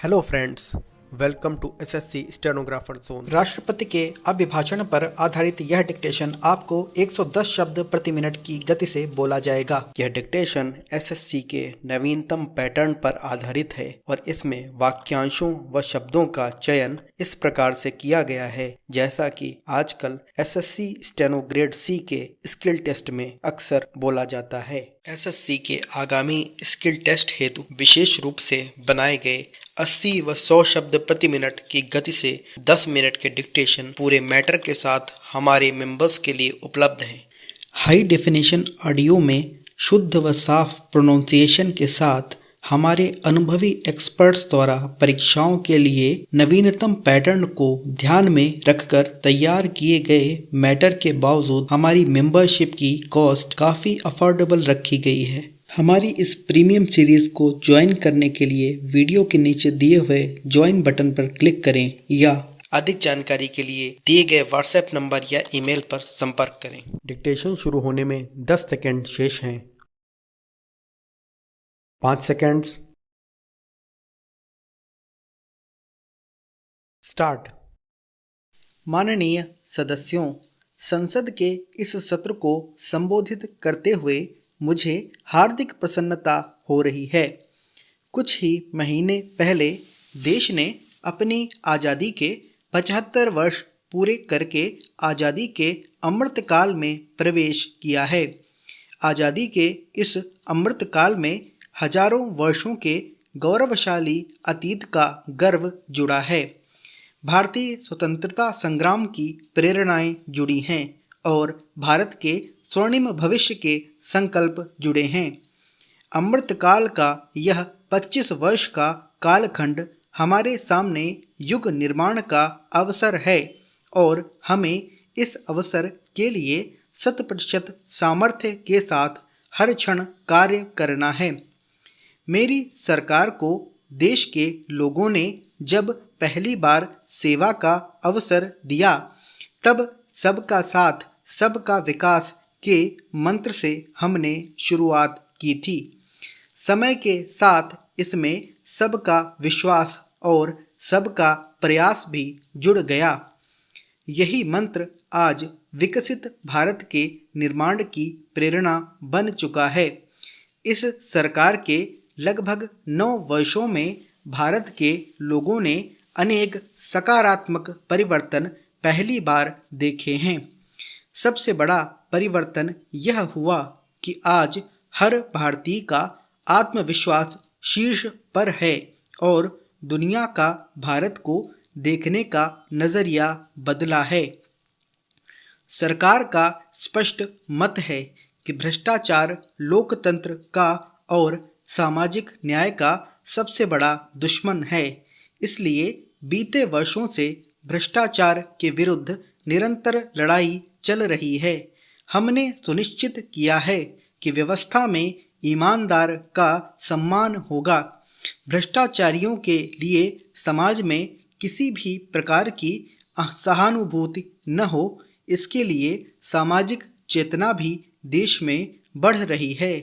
Hello friends, welcome to SSC stenographer zone. राष्ट्रपति के अभिभाषण पर आधारित यह डिक्टेशन आपको 110 शब्द प्रति मिनट की गति से बोला जाएगा। यह डिक्टेशन एसएससी के नवीनतम पैटर्न पर आधारित है और इसमें वाक्यांशों व शब्दों का चयन इस प्रकार से किया गया है जैसा कि आजकल एसएससी स्टेनो ग्रेड सी के स्किल टेस्ट में अक्सर बोला जाता है। एसएससी के आगामी स्किल टेस्ट हेतु विशेष रूप से बनाए गए 80 व 100 शब्द प्रति मिनट की गति से 10 मिनट के डिक्टेशन पूरे मैटर के साथ हमारे मेंबर्स के लिए उपलब्ध हैं। हाई डेफिनेशन ऑडियो में शुद्ध व साफ प्रोनाउंसिएशन के साथ हमारे अनुभवी एक्सपर्ट्स द्वारा परीक्षाओं के लिए नवीनतम पैटर्न को ध्यान में रखकर तैयार किए गए मैटर के बावजूद हमारी मेंबरशिप की कॉस्ट काफ़ी अफोर्डेबल रखी गई है। हमारी इस प्रीमियम सीरीज को ज्वाइन करने के लिए वीडियो के नीचे दिए हुए ज्वाइन बटन पर क्लिक करें या अधिक जानकारी के लिए दिए गए व्हाट्सएप नंबर या ईमेल पर संपर्क करें। डिक्टेशन शुरू होने में 10 सेकंड शेष हैं। 5 सेकंड्स। स्टार्ट। माननीय सदस्यों, संसद के इस सत्र को संबोधित करते हुए मुझे हार्दिक प्रसन्नता हो रही है। कुछ ही महीने पहले देश ने अपनी आज़ादी के 75 वर्ष पूरे करके आज़ादी के अमृतकाल में प्रवेश किया है। आज़ादी के इस अमृतकाल में हजारों वर्षों के गौरवशाली अतीत का गर्व जुड़ा है। भारतीय स्वतंत्रता संग्राम की प्रेरणाएं जुड़ी हैं और भारत के स्वर्णिम भविष्य के संकल्प जुड़े हैं। अमृतकाल का यह 25 वर्ष का कालखंड हमारे सामने युग निर्माण का अवसर है और हमें इस अवसर के लिए 100% सामर्थ्य के साथ हर क्षण कार्य करना है। मेरी सरकार को देश के लोगों ने जब पहली बार सेवा का अवसर दिया तब सबका साथ सबका विकास के मंत्र से हमने शुरुआत की थी। समय के साथ इसमें सबका विश्वास और सबका प्रयास भी जुड़ गया। यही मंत्र आज विकसित भारत के निर्माण की प्रेरणा बन चुका है। इस सरकार के लगभग 9 वर्षों में भारत के लोगों ने अनेक सकारात्मक परिवर्तन पहली बार देखे हैं। सबसे बड़ा परिवर्तन यह हुआ कि आज हर भारतीय का आत्मविश्वास शीर्ष पर है और दुनिया का भारत को देखने का नज़रिया बदला है। सरकार का स्पष्ट मत है कि भ्रष्टाचार लोकतंत्र का और सामाजिक न्याय का सबसे बड़ा दुश्मन है। इसलिए बीते वर्षों से भ्रष्टाचार के विरुद्ध निरंतर लड़ाई चल रही है। हमने सुनिश्चित किया है कि व्यवस्था में ईमानदार का सम्मान होगा। भ्रष्टाचारियों के लिए समाज में किसी भी प्रकार की सहानुभूति न हो, इसके लिए सामाजिक चेतना भी देश में बढ़ रही है।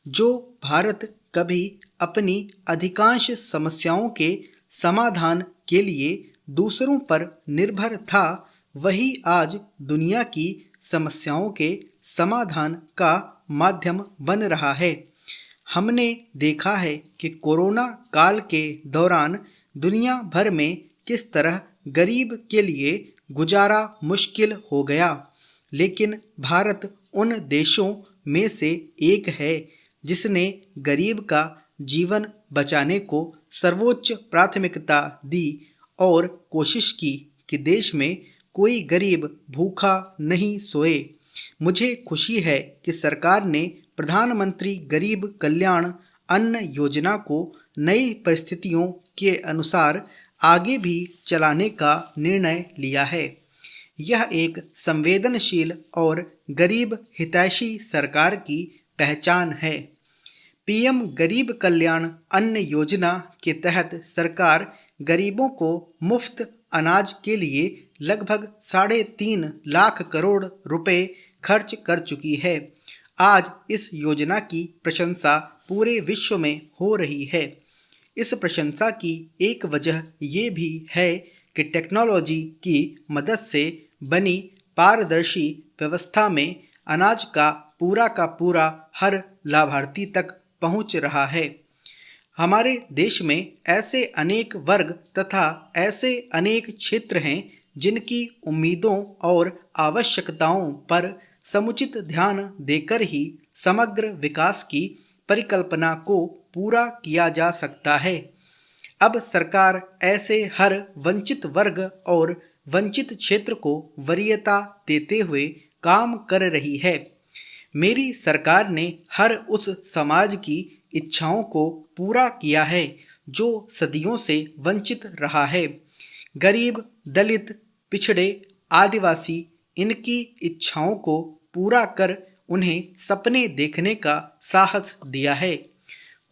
जो भारत कभी अपनी अधिकांश समस्याओं के समाधान के लिए दूसरों पर निर्भर था, वही आज दुनिया की समस्याओं के समाधान का माध्यम बन रहा है। हमने देखा है कि कोरोना काल के दौरान दुनिया भर में किस तरह गरीब के लिए गुजारा मुश्किल हो गया, लेकिन भारत उन देशों में से एक है जिसने गरीब का जीवन बचाने को सर्वोच्च प्राथमिकता दी और कोशिश की कि देश में कोई गरीब भूखा नहीं सोए। मुझे खुशी है कि सरकार ने प्रधानमंत्री गरीब कल्याण अन्न योजना को नई परिस्थितियों के अनुसार आगे भी चलाने का निर्णय लिया है। यह एक संवेदनशील और गरीब हितैषी सरकार की पहचान है। पीएम गरीब कल्याण अन्न योजना के तहत सरकार गरीबों को मुफ्त अनाज के लिए लगभग 3.5 लाख करोड़ रुपए खर्च कर चुकी है। आज इस योजना की प्रशंसा पूरे विश्व में हो रही है। इस प्रशंसा की एक वजह ये भी है कि टेक्नोलॉजी की मदद से बनी पारदर्शी व्यवस्था में अनाज का पूरा हर लाभार्थी तक पहुंच रहा है। हमारे देश में ऐसे अनेक वर्ग तथा ऐसे अनेक क्षेत्र हैं जिनकी उम्मीदों और आवश्यकताओं पर समुचित ध्यान देकर ही समग्र विकास की परिकल्पना को पूरा किया जा सकता है। अब सरकार ऐसे हर वंचित वर्ग और वंचित क्षेत्र को वरीयता देते हुए काम कर रही है। मेरी सरकार ने हर उस समाज की इच्छाओं को पूरा किया है जो सदियों से वंचित रहा है। गरीब, दलित, पिछड़े, आदिवासी इनकी इच्छाओं को पूरा कर उन्हें सपने देखने का साहस दिया है।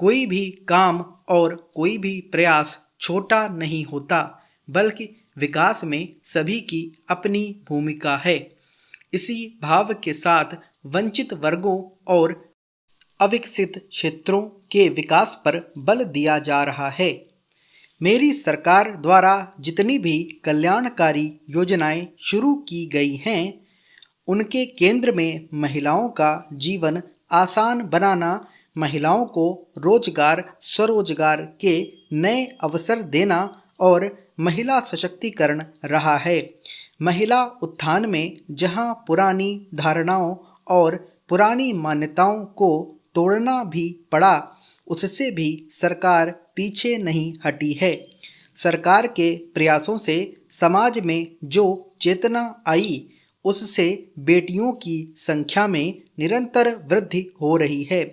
कोई भी काम और कोई भी प्रयास छोटा नहीं होता, बल्कि विकास में सभी की अपनी भूमिका है। इसी भाव के साथ वंचित वर्गों और अविकसित क्षेत्रों के विकास पर बल दिया जा रहा है। मेरी सरकार द्वारा जितनी भी कल्याणकारी योजनाएं शुरू की गई हैं, उनके केंद्र में महिलाओं का जीवन आसान बनाना, महिलाओं को रोजगार, स्वरोजगार के नए अवसर देना और महिला सशक्तिकरण रहा है। महिला उत्थान में जहां पुरानी धारणाओं और पुरानी मान्यताओं को तोड़ना भी पड़ा, उससे भी सरकार पीछे नहीं हटी है। सरकार के प्रयासों से समाज में जो चेतना आई, उससे बेटियों की संख्या में निरंतर वृद्धि हो रही है।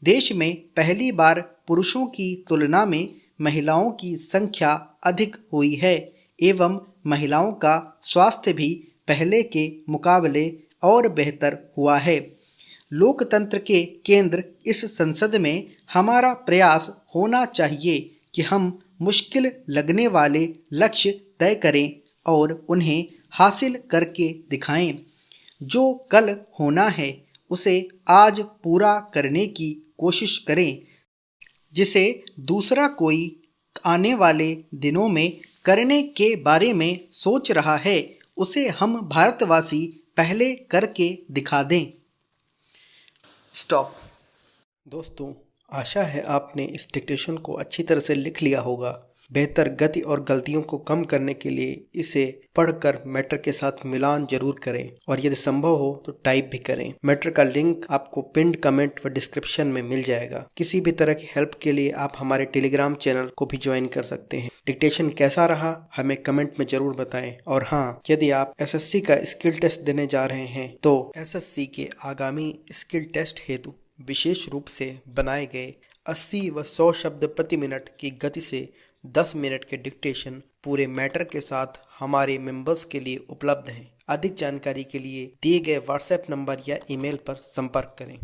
देश में पहली बार पुरुषों की तुलना में महिलाओं की संख्या अधिक हुई है एवं महिलाओं का स्वास्थ्य भी पहले के मुकाबले और बेहतर हुआ है। लोकतंत्र के केंद्र इस संसद में हमारा प्रयास होना चाहिए कि हम मुश्किल लगने वाले लक्ष्य तय करें और उन्हें हासिल करके दिखाएं। जो कल होना है उसे आज पूरा करने की कोशिश करें, जिसे दूसरा कोई आने वाले दिनों में करने के बारे में सोच रहा है, उसे हम भारतवासी पहले करके दिखा दें। स्टॉप। दोस्तों, आशा है आपने इस डिक्टेशन को अच्छी तरह से लिख लिया होगा। बेहतर गति और गलतियों को कम करने के लिए इसे पढ़कर मैटर के साथ मिलान जरूर करें और यदि संभव हो तो टाइप भी करें। मैटर का लिंक आपको पिन्ड कमेंट व डिस्क्रिप्शन में मिल जाएगा। किसी भी तरह की हेल्प के लिए आप हमारे टेलीग्राम चैनल को भी ज्वाइन कर सकते हैं। डिक्टेशन कैसा रहा हमें कमेंट में जरूर बताएं। और हाँ, यदि आप एसएससी का स्किल टेस्ट देने जा रहे हैं तो एसएससी के आगामी स्किल टेस्ट हेतु विशेष रूप से बनाए गए 80 व 100 शब्द प्रति मिनट की गति से 10 मिनट के डिक्टेशन पूरे मैटर के साथ हमारे मेंबर्स के लिए उपलब्ध हैं। अधिक जानकारी के लिए दिए गए व्हाट्सएप नंबर या ईमेल पर संपर्क करें।